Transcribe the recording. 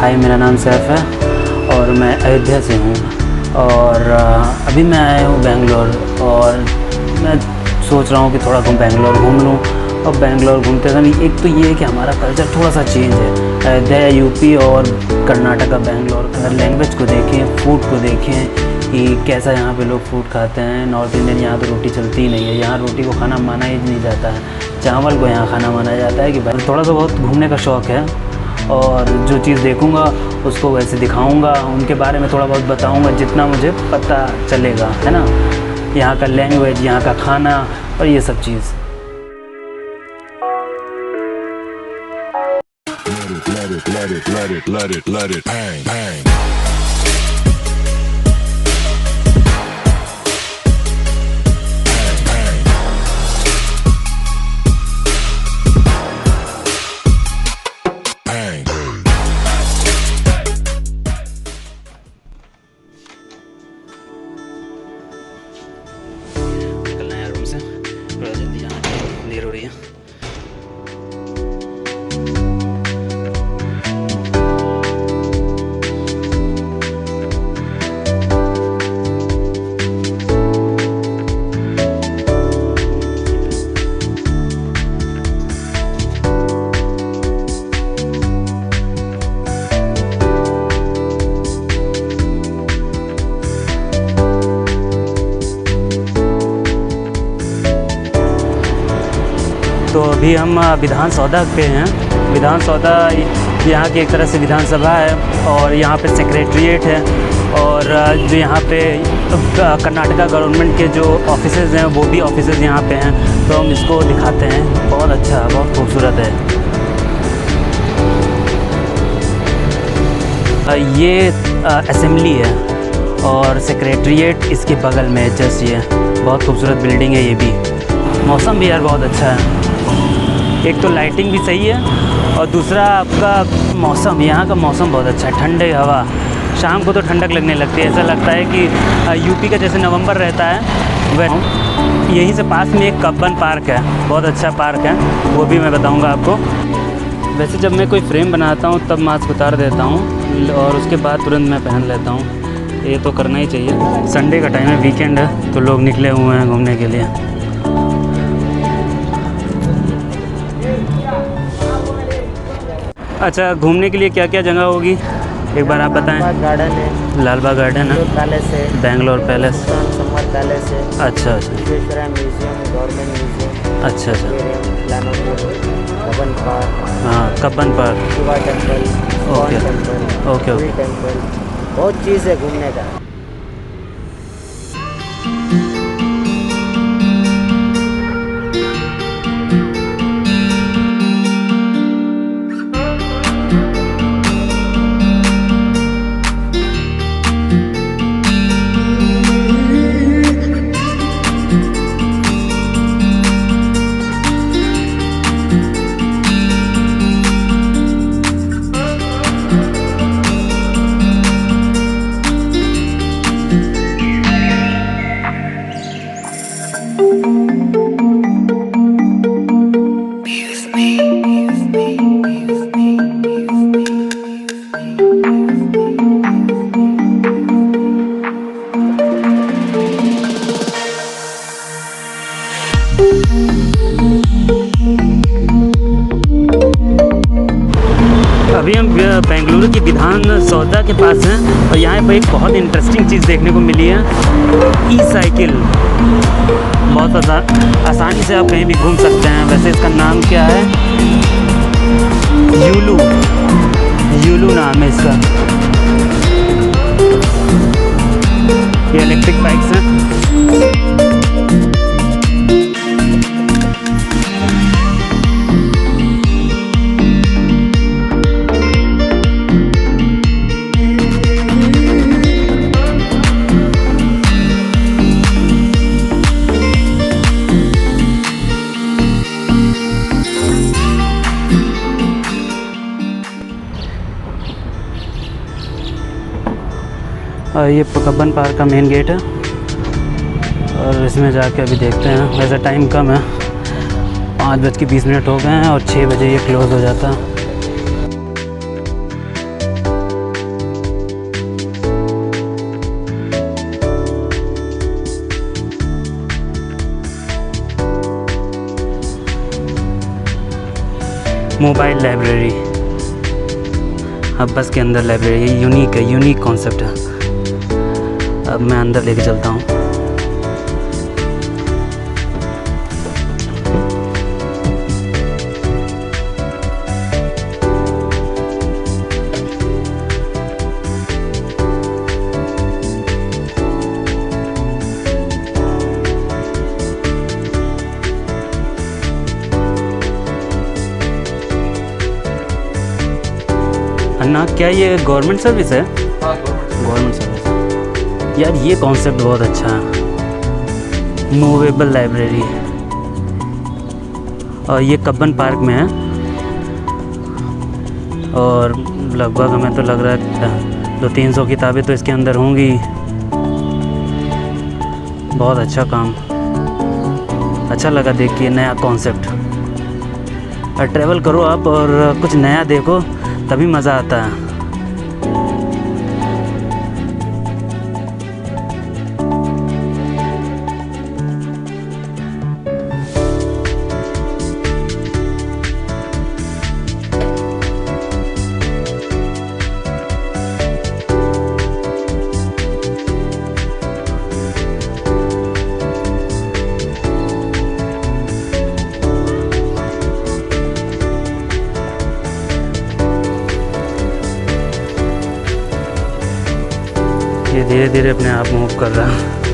हाय, मेरा नाम सैफ है और मैं अयोध्या से हूँ और अभी मैं आया हूँ बेंगलोर और मैं सोच रहा हूँ कि थोड़ा बेंगलोर घूम लूँ। और बेंगलोर घूमते समय एक तो ये है कि हमारा कल्चर थोड़ा सा चेंज है। अयोध्या यूपी और कर्नाटका बेंगलोर, अगर लैंग्वेज को देखें, फूड को देखें कि कैसा यहाँ पे लोग फूड खाते हैं। नॉर्थ इंडियन यहाँ तो रोटी चलती ही नहीं है, यहाँ रोटी को खाना माना ही नहीं जाता है, चावल को यहाँ खाना माना जाता है। कि भाई थोड़ा सा बहुत घूमने का शौक़ है और जो चीज़ देखूँगा उसको वैसे दिखाऊँगा, उनके बारे में थोड़ा बहुत बताऊँगा जितना मुझे पता चलेगा, है ना। यहाँ का लैंग्वेज, यहाँ का खाना और ये सब चीज़। Let it bang, bang. निकलना है रूम से, थोड़ा जल्दी जाना है, देर हो रही है। तो अभी हम विधान सौधा पे हैं। विधान सौधा यहाँ की एक तरह से विधानसभा है और यहाँ पे सेक्रेटरीट है और जो यहाँ पे कर्नाटका गवर्नमेंट के जो ऑफिसेज़ हैं वो भी ऑफिसेज़ यहाँ पे हैं। तो हम इसको दिखाते हैं, बहुत अच्छा, बहुत खूबसूरत है। ये असेंबली है और सेक्रेटरीट इसके बगल में है जस्ट। ये बहुत खूबसूरत बिल्डिंग है। ये भी मौसम भी यार बहुत अच्छा है। एक तो लाइटिंग भी सही है और दूसरा आपका मौसम, यहाँ का मौसम बहुत अच्छा है, ठंडे हवा। शाम को तो ठंडक लगने लगती है, ऐसा लगता है कि यूपी का जैसे नवंबर रहता है वह। यहीं से पास में एक कब्बन पार्क है, बहुत अच्छा पार्क है, वो भी मैं बताऊंगा आपको। वैसे जब मैं कोई फ्रेम बनाता हूँ तब मास्क उतार देता हूँ और उसके बाद तुरंत मैं पहन लेता हूँ। ये तो करना ही चाहिए। संडे का टाइम है, वीकेंड है, तो लोग निकले हुए हैं घूमने के लिए। अच्छा, घूमने के लिए क्या क्या जगह होगी एक बार आप बताएं। गार्डन है, लाल बाग गार्डन है, पैलेस है, बेंगलोर पैलेस, समर पैलेस है, अच्छा अच्छा, म्यूजियम, गवर्नमेंट म्यूजियम, अच्छा अच्छा, कब्बन पार्क, हाँ Cubbon park, Shiva temple, okay temple, okay okay. Temple, बहुत चीज़ है घूमने का। अभी हम बेंगलुरु की विधान सौधा के पास हैं और यहाँ पर एक बहुत इंटरेस्टिंग चीज़ देखने को मिली है, ई साइकिल। बहुत आसानी से आप कहीं भी घूम सकते हैं। वैसे इसका नाम क्या है, यूलू नाम है इसका। ये इलेक्ट्रिक बाइक्स हैं। ये कब्बन पार्क का मेन गेट है और इसमें जाके अभी देखते हैं। वैसे टाइम कम है, 5:20 हो गए हैं और 6 बजे ये क्लोज़ हो जाता है। Mobile library. अब बस के अंदर लाइब्रेरी, ये यूनिक कॉन्सेप्ट है। अब मैं अंदर लेके चलता हूँ। अन्ना, क्या ये गवर्नमेंट सर्विस है? हाँ, गवर्नमेंट सर्विस। यार ये कॉन्सेप्ट बहुत अच्छा है, मूवेबल लाइब्रेरी। और ये कब्बन पार्क में है, और लगभग हमें तो लग रहा है 200-300 किताबें तो इसके अंदर होंगी। बहुत अच्छा काम, अच्छा लगा देख के, नया कॉन्सेप्ट। ट्रैवल करो आप और कुछ नया देखो, तभी मज़ा आता है। ये धीरे धीरे अपने आप मूव कर रहा है।